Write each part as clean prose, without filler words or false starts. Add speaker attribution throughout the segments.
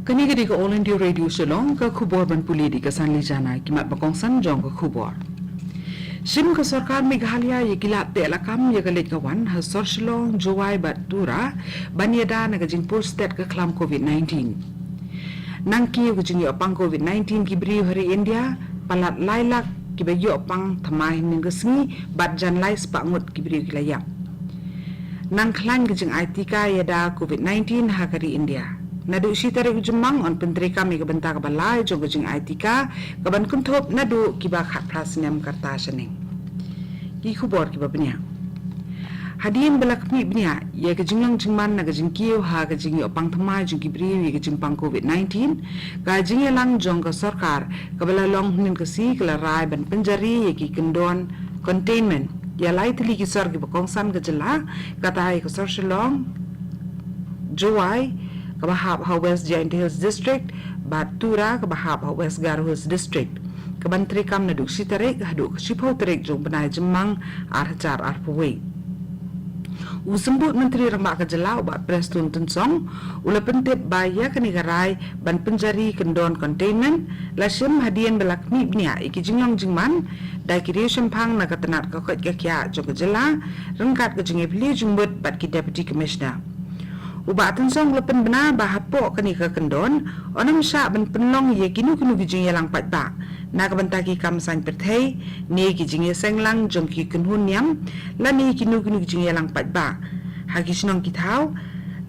Speaker 1: Kani ke All India Radio Shillong ke khubor ban puli di kesan li jana kimat bakongsan jong ke khubor. Sim ke sarkar Meghalaya ye kilat te lakam ye galit kawan ha sor Shillong Jowai Batura banyada na gajingpur state ke klam COVID-19. Nangki ke jingi opang COVID-19 ki bri hari India palat lailak ki bagyo opang thamai ning kesngi bat jan lai spangut ki bri kilaya. Nang klan ke jing aitika yada COVID-19 ha kari India. Nadu si tarik jumang on penteri kami ke bentar ke balai jong gejing aitika kaban kuntop nadu kiba khat prasnem karta seneng. Ki khubor kiba benya. Hadien belakmi benya ye gejinglang jingman na gejing kiu ha gejing opang thamai jong kibri ye gejing pang COVID-19 ka jing lang jong ke sarkar ke belalong nin Khasi ke larai ban penjari ye ki kendon containment ya lai tili ki sor ki bakongsan ke jela kata ai ke sor Shillong Jowai Kabahab ha West Giant Hills District, Batura kabahab ha West Garo Hills District. Kabantri kam naduk si tarik haduk sipau tarik jong benai jemang arhacar arpaway. Usembut Menteri Rambak Kejelau bat Preston Tensong ula pentip baya kenigarai ban penjari kendon containment lasim hadian belakmi bnia iki jinglong jingman dai kiri sempang na katenat kakot kakya jong kejela rengkat ke jengepli jumbut bat ki Deputy Commissioner. Ubat tensong lepen benar bahapok kini ke kendon onam syak ben penlong ye kinu gijing yalang pat ba na kabantaki kam san perthei ni gijing ye senglang jong ki kenhun yam la ni kinu gijing yalang pat ba hagi sinong kitau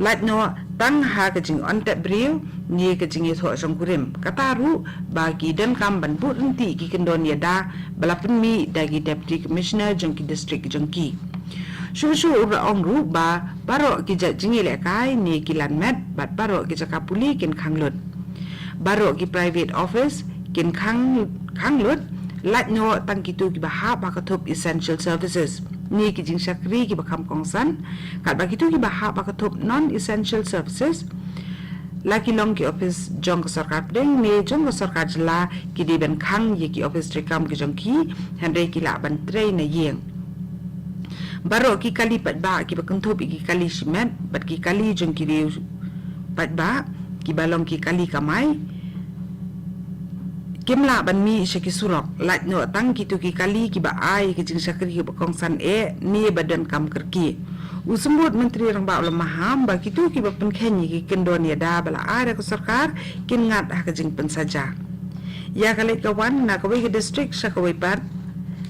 Speaker 1: lat no tang ha gijing on tap briu ni gijing ye tho jong kurim kataru bagi dan kam ban but enti ki kendon ye da balapen mi dagi Deputy Commissioner jong ki district jong ki Susu ura ongru ba barok kijak jingi lekai ni kilan met bat barok kijak kapuli kin kanglut. Barok ki private office kin kanglut lat no tang kitu ki bahap bakatup essential services. Ni ki jing syakri ki bakam kongsan kat bagitu ki bahap bakatup non essential services. Laki long ki office jong ke sarkar pedeng ni jong ke sarkar jela ki di ben kang ye ki office trekam ki jong ki handai ki la ban trei na yeng. Barok ki kali pat ba ki bakentup ki kali simet bat ki kali jong ki pat ba ki balong ki kali kamai kimla ban mi syaki surok lat no tang ki tu ki kali ki ba ai ki jing syakri ki bakongsan ni badan kam kerki usembut Menteri Rambak lemaham ba ki tu ki ba penkhenyi ki kendon ya da bala ada ke sarkar kin ngat ha ke jing pen saja ya kali kawan na kawai ke district syakawai pat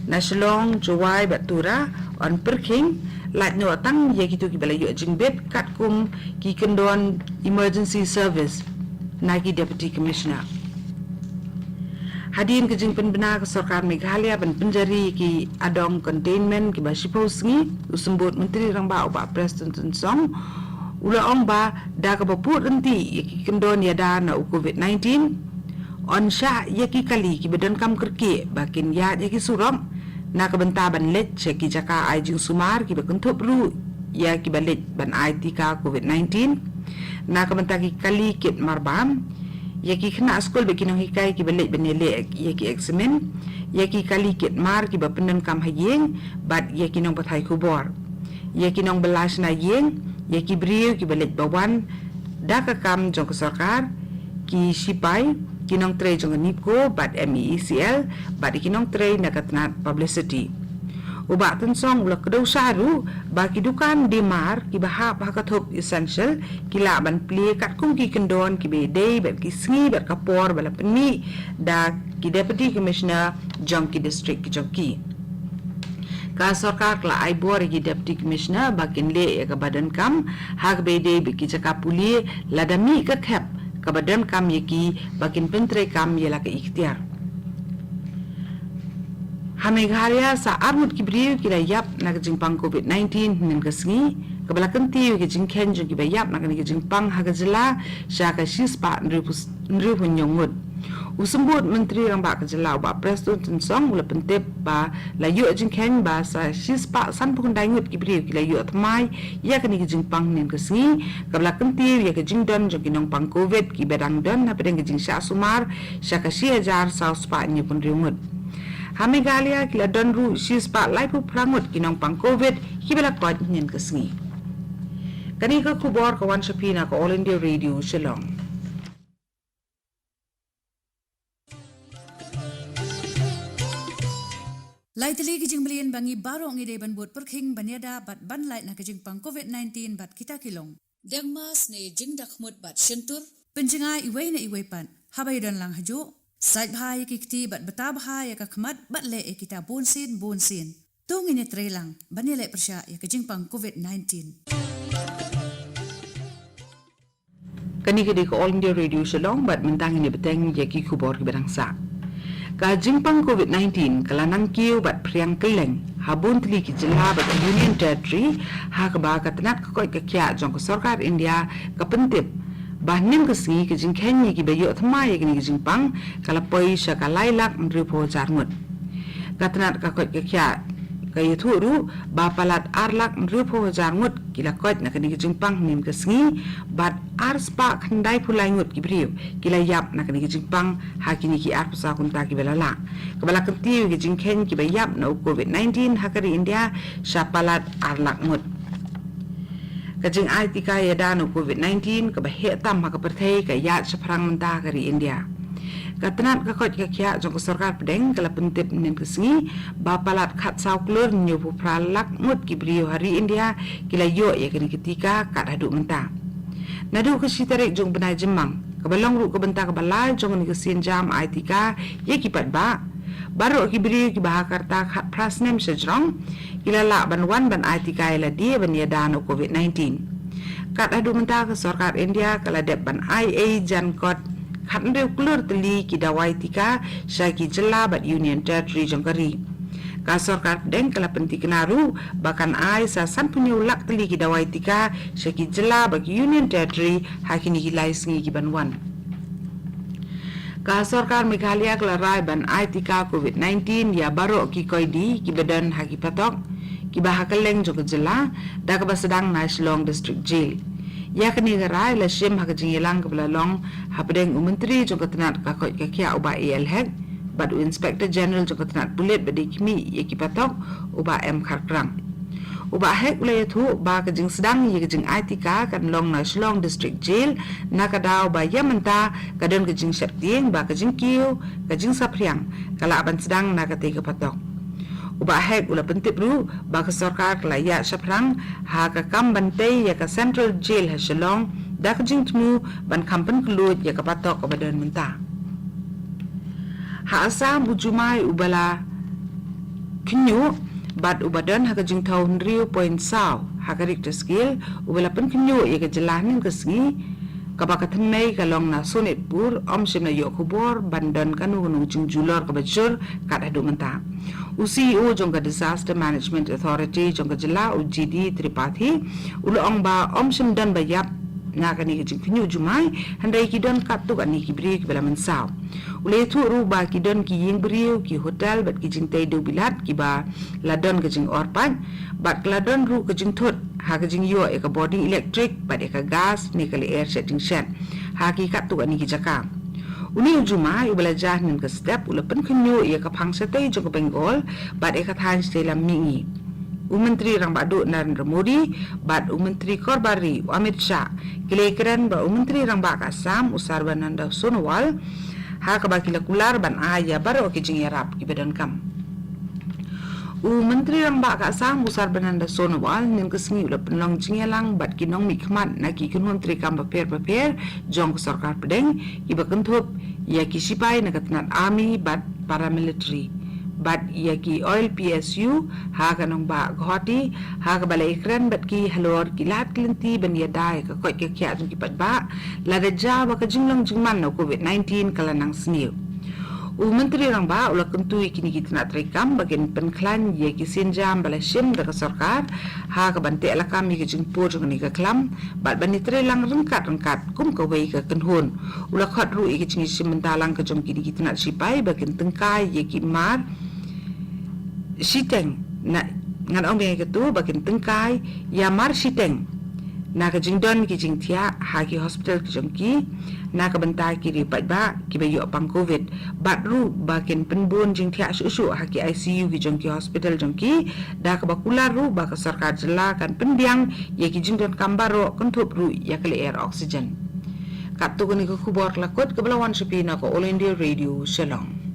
Speaker 1: na Shillong Jowai Batura on perking lat no tang ye kitu ki balayu jing bet kat kum ki kendon emergency service nagi Deputy Commissioner hadin ke jing penbena ke sarkar Meghalaya ban penjari ki adong containment ki basipau sngi usembut Menteri Rambak ba Preston Tensong ula ong ba da ka baput enti ye ki kendon ya da na COVID-19 on sya ye ki kali ki badan kam kerki bakin ya ye ki suram na kabentaban let ki jaka ai jing sumar ki bakentup ru ya ki balet ban ai tika COVID-19 na kabentaki kali kit marbam ya ki kena skol be kinong hikai ki balet benele ya ki examen ya ki kali kit mar ki bapenden kam hayeng bat ya kinong pathai kubor ya kinong belas na yeng ya ki briu ki balet bawan da ka kam jong sarkar ki sipai kinong tray jong nipko bat MECL bat kinong tray na katnat publicity uba tensong ula kedau saru ba kidukan dimar ki bahap hakathop essential kila ban pli kat kum ki kendon ki bedei bat ki sngi bat kapor bala penmi da ki Deputy Commissioner jong ki district ki jong ki ka sarkar kla ai bor ki Deputy Commissioner bakin le ya ka badan kam hak bedei bi ki jakapuli ladami ka khap kabadan kam yeki bakin pentre kam yela ke ikhtiar Meghalaya sa armut kibriu kira yap na ke jingpang COVID-19 nin kesngi kabala kentiu ke jingken jong kiba yap na ke jingpang hagajela sya ka shispa nri hunyongud usembut Menteri Rambak Kejelau ba Preston Tensong ula pentip ba layu jingken ba sa shispa san pukun daingut kibriu kila yu atmai ya ke ni jingpang nin kesngi kabala kentiu ya ke jingdon jong kinong pang COVID ki bedang don na pedeng ke jing sya sumar sya ka siajar sa spa ni pun riumut Meghalaya kila donru shispa laipu prangut kinong pang COVID kibala kod nyen kesngi kani ka kubor kawan sapina ka All India Radio Shillong
Speaker 2: Lai tali kijing belian bangi baro ngide ban buat perking banyada bat ban lai na kijing pang COVID-19 bat kita kilong. Deng mas ne jing dak mut bat shentur. Penjengai iway na iway pan. Habay dan lang hajo. Sait bahaya kikti bat beta bahaya kakmat bat le e kita bonsin. Tung ini trelang banile persya ya kijing pang COVID-19.
Speaker 1: Kani kedi ko All India Radio Shillong bat mentang ini beteng yaki kubor ki berangsa. Ka jimpang COVID-19 kalanang kiu bat priang keleng habun tli ki jila bat Union Territory ha ka ba ka tanat ka koi ka kya jong ka sarkar India ka pentip bahnim ka singi ki jingkhen ni ki bayo thma ye ki jimpang kala poi sha ka lailak mri pho jarngut ka tanat ka koi ka kya kaya thuru ba palat arlak mrupo jarngut kila kot na kani jimpang nim ka singi bat arspa khandai phulai ngut ki briu kila yap na kani jimpang hakini ki arpsa kunta ki belala kabala kantiu ki jingkhen ki bayap no COVID-19 hakari India sha palat arlak ngut kajing IT ka yada no COVID-19 ka bahe tam ka perthai ka ya saprang menta kari India katanat ka kot ka kya jong sarkar pedeng kala pentip nen kesingi ba palat khat saw klur nyu pu pralak mut ki brio hari India kila yo ya kini ketika kat hadu menta nadu ke sitarik jong benai jemang ka balong ru ka benta ka balai jong ni kesin jam IT ka ye ki pat ba baru ki brio ki bahakarta khat prasnem sejrong kila la banwan ban IT ka ila dia ban ya dan COVID-19 kat hadu menta ka sarkar India kala dep ban IA jan kot khandre klur teli ki dawai tika syaki jela bat Union Territory jongkari ka sarkar deng kala penti kenaru bahkan ai sa sampunyu lak teli ki dawai tika syaki jela bat Union Territory hakini ki laisingi ki banwan ka sarkar Meghalaya kala rai ban ai tika COVID-19 ya baro ki koidi ki badan haki patok ki bahakaleng jong jela da ka basedang na Shillong District Jail ya kini garai la shim ha kajing yelang kabla long ha pedeng menteri jong katanat ka koi ka kya uba el hek bad inspector general jong katanat bulet badi kimi ye ki patok uba m kharkrang uba hek ule thu ba kajing sedang ye kajing itika kan long na Shillong District Jail na kadau ba yamanta kadon kajing syaptieng ba kajing kiu kajing sapriang kala aban sedang na kate ka patok uba hek ula pentip ru ba ka sarkar klaya saprang ha ka kam bantay ya ka Central Jail ha Shillong da ka jingtmu ban kampan kluj ya ka patok ka badan menta ha asam ujumai ubala kinyu bad ubadan ha ka jingtau nriu point saw ha ka Richter scale ubala pen kinyu ya ka jelanin ka singi kabakatan may kalong na sunitpur omsim na yokubor bandan kanu nung jingjulor kabajur kadadu menta CEO jong ka Disaster Management Authority jong ka jela UGD Tripathi uloong ba omsim dan bayap na kani ka jingkinyu jumai handai kidon katuk ani kibri kibala mensaw ule tu ruba kidon ki ying beriu ki hotel bat ki jingtai do bilat ki ba ladon ka jing orpan bat ladon ru ka jing thut ha ka jing yo e ka boarding electric bat e ka gas ni kali air setting set ha ki katuk ani ki jaka uni jumai ubala jahnin ka step ula pen kinyu e ka phang setai jong ka Bengal bat e ka than stela mingi Menteri Rang Badu Narendra Modi, Bad Menteri Korbari Amit Shah, Kilekran Ba Menteri Rang Bak Assam Usarbananda Sonowal, ha kabakila kular ban aya baro kijing yarap ki badan kam. Menteri Rang Bak Assam Usarbananda Sonowal nim kesengi ula penlong jingelang bat kinong mikmat na ki Menteri kam paper jong sarkar pedeng ki bakentup ya ki sipai na katnat army bat paramilitary. Bat ia ki oil PSU ha kanong ba ghoti ha ka balai kran bat ki halor ki lat klinti ban ya dai ka koi ka kya ki pat ba la da ja ba ka jinglong jingman no COVID-19 kala nang sniu menteri rang ba ula kentu kini ki tna trekam bagen penklan ye ki sinjam bala shim da ka sarkar ha ka bante ala kami ki jingpo jong ni ka klam bat ban ni trelang rengkat kum ka wei ka kenhun ula khat ru ki jingi sim mentalang ka jong kini ki tna sipai bagen tengkai ye ki mar siteng na ngan ong beng ketu bakin tengkai ya mar siteng na ka jingdon ki jingtia ha ki hospital ki jongki na ka bentai ki ri pat ba ki bayo pang covid batru bakin penbun jingtia su ha ki ICU ki jongki hospital jongki da ka bakular ru ba ka sarkar jela kan pendiang ye ki jingdon kambaro kentup ru ya kali air oxygen kat tu ni ko khubor lakot ke belawan sepi na ko All India Radio Shillong.